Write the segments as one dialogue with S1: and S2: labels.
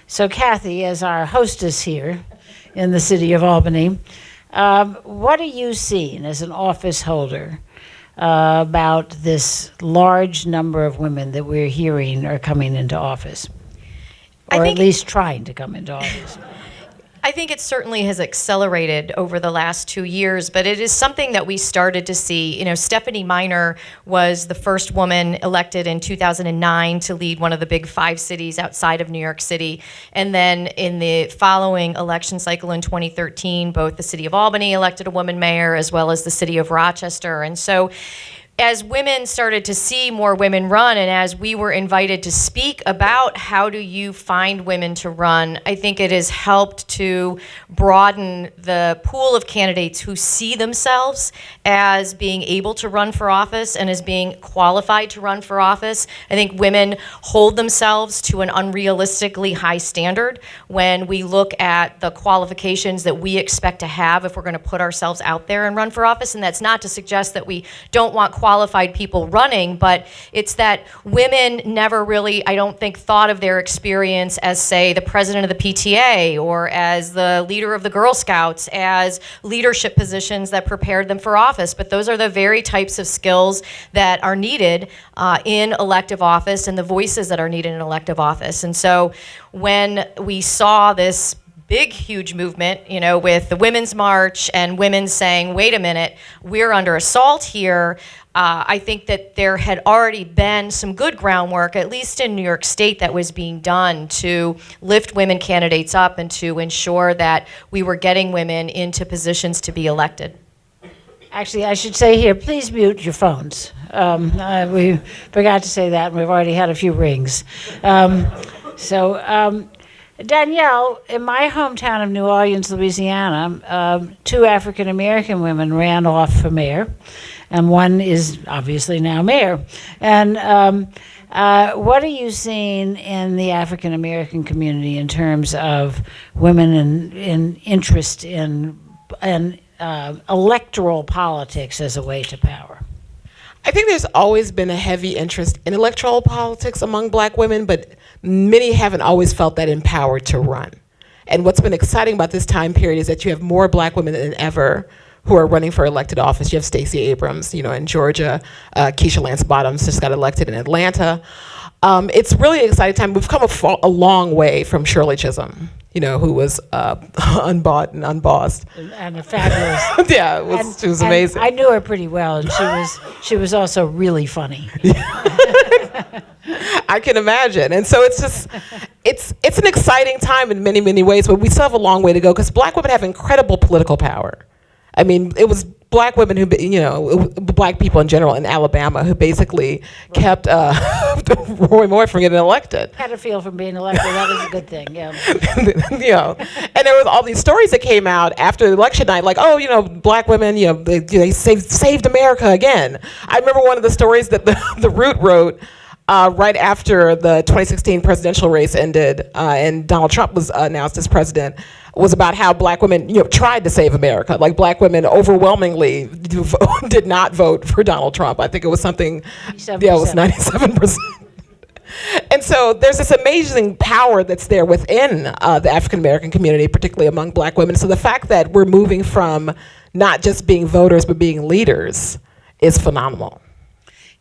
S1: So Kathy, as our hostess here in the city of Albany, what are you seeing as an office holder about this large number of women that we're hearing are coming into office, or at least trying to come into office?
S2: I think it certainly has accelerated over the last 2 years, but it is something that we started to see. You know, Stephanie Miner was the first woman elected in 2009 to lead one of the big 5 cities outside of New York City. And then in the following election cycle in 2013, both the city of Albany elected a woman mayor as well as the city of Rochester. And so as women started to see more women run, and as we were invited to speak about how do you find women to run, I think it has helped to broaden the pool of candidates who see themselves as being able to run for office and as being qualified to run for office. I think women hold themselves to an unrealistically high standard when we look at the qualifications that we expect to have if we're going to put ourselves out there and run for office. And that's not to suggest that we don't want qualified people running, but it's that women never really, I don't think, thought of their experience as, say, the president of the PTA or as the leader of the Girl Scouts as leadership positions that prepared them for office. But those are the very types of skills that are needed in elective office and the voices that are needed in elective office. And so when we saw this big, huge movement, you know, with the Women's March and women saying, wait a minute, we're under assault here, I think that there had already been some good groundwork, at least in New York State, that was being done to lift women candidates up and to ensure that we were getting women into positions to be elected.
S1: Actually, I should say here, please mute your phones. We forgot to say that, and we've already had a few rings. Danielle, in my hometown of New Orleans, Louisiana, 2 African-American women ran off for mayor, and one is obviously now mayor. And what are you seeing in the African-American community in terms of women in interest in electoral politics as a way to power?
S3: I think there's always been a heavy interest in electoral politics among Black women, but many haven't always felt that empowered to run. And what's been exciting about this time period is that you have more Black women than ever who are running for elected office. You have Stacey Abrams, you know, in Georgia. Keisha Lance Bottoms just got elected in Atlanta. It's really an exciting time. We've come a long way from Shirley Chisholm, you know, who was unbought and unbossed.
S1: And a fabulous.
S3: Yeah, she was amazing.
S1: I knew her pretty well, and she was also really funny.
S3: I can imagine. And so it's just, it's an exciting time in many, many ways, but we still have a long way to go because Black women have incredible political power. I mean, it was Black women who, you know, Black people in general in Alabama who basically kept Roy Moore from getting elected.
S1: Had a feel from being elected. That was a good thing, yeah.
S3: You know, and there was all these stories that came out after the election night, like, oh, you know, Black women, you know, they saved America again. I remember one of the stories that the Root wrote right after the 2016 presidential race ended and Donald Trump was announced as president, was about how Black women, you know, tried to save America. Like Black women overwhelmingly did not vote for Donald Trump. I think it was something, 97%. Yeah, it was 97%. And so there's this amazing power that's there within the African American community, particularly among Black women. So the fact that we're moving from not just being voters but being leaders is phenomenal.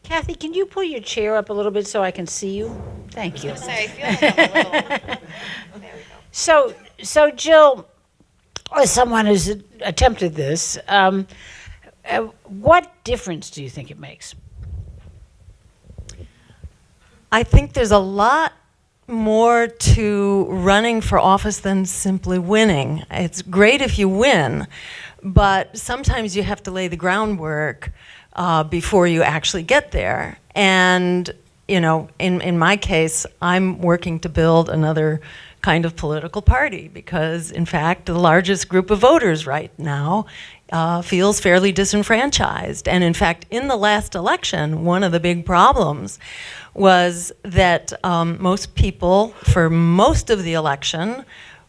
S1: Kathy, can you pull your chair up a little bit so I can see you? Thank you.
S2: I feel like I'm a little. There we go.
S1: So Jill, as someone who's attempted this, what difference do you think it makes?
S4: I think there's a lot more to running for office than simply winning. It's great if you win, but sometimes you have to lay the groundwork before you actually get there. And, you know, in my case, I'm working to build another kind of political party because, in fact, the largest group of voters right now feels fairly disenfranchised. And in fact, in the last election, one of the big problems was that most people, for most of the election,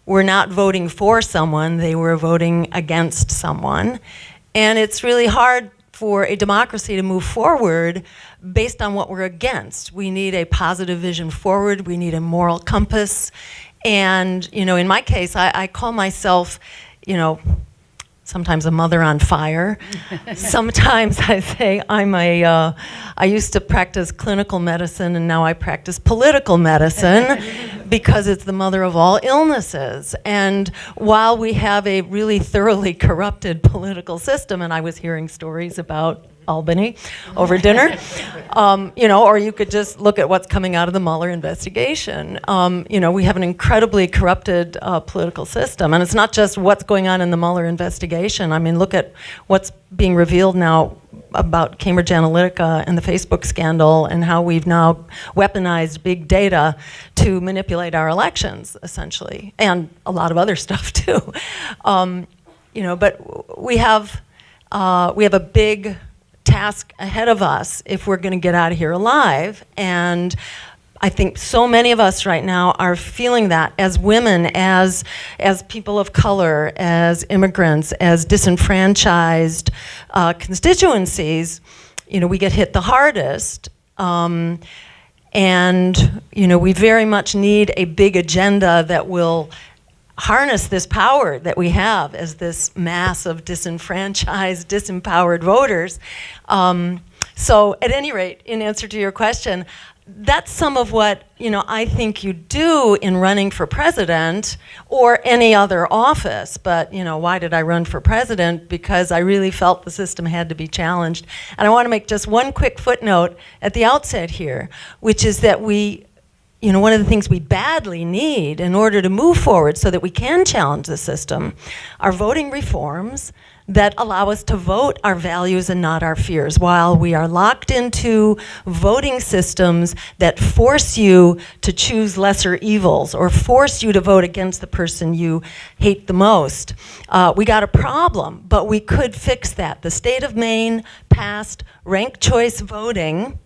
S4: were not voting for someone, they were voting against someone. And it's really hard for a democracy to move forward based on what we're against. We need a positive vision forward, we need a moral compass, And, in my case, I call myself, sometimes a mother on fire. Sometimes I say I used to practice clinical medicine and now I practice political medicine because it's the mother of all illnesses. And while we have a really thoroughly corrupted political system, and I was hearing stories about Albany over dinner, or you could just look at what's coming out of the Mueller investigation. We have an incredibly corrupted political system, and it's not just what's going on in the Mueller investigation. I mean, look at what's being revealed now about Cambridge Analytica and the Facebook scandal and how we've now weaponized big data to manipulate our elections, essentially, and a lot of other stuff too. But we have a big task ahead of us if we're going to get out of here alive. And I think so many of us right now are feeling that as women, as people of color, as immigrants, as disenfranchised constituencies. We get hit the hardest. And we very much need a big agenda that will harness this power that we have as this mass of disenfranchised, disempowered voters. So at any rate, in answer to your question, that's some of what I think you do in running for president or any other office. But why did I run for president? Because I really felt the system had to be challenged. And I want to make just one quick footnote at the outset here, which is that one of the things we badly need in order to move forward so that we can challenge the system are voting reforms that allow us to vote our values and not our fears, while we are locked into voting systems that force you to choose lesser evils or force you to vote against the person you hate the most. We got a problem, but we could fix that. The state of Maine passed ranked choice voting.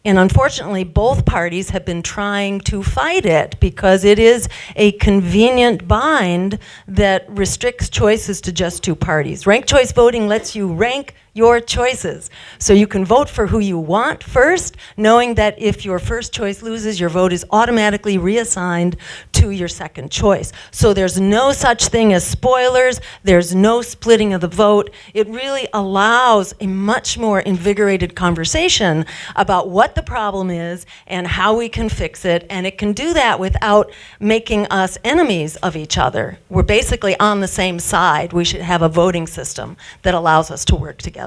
S4: And unfortunately, both parties have been trying to fight it because it is a convenient bind that restricts choices to just two parties. Ranked choice voting lets you rank your choices. So you can vote for who you want first, knowing that if your first choice loses, your vote is automatically reassigned to your second choice. So there's no such thing as spoilers. There's no splitting of the vote. It really allows a much more invigorated conversation about what the problem is and how we can fix it. And it can do that without making us enemies of each other. We're basically on the same side. We should have a voting system that allows us to work together.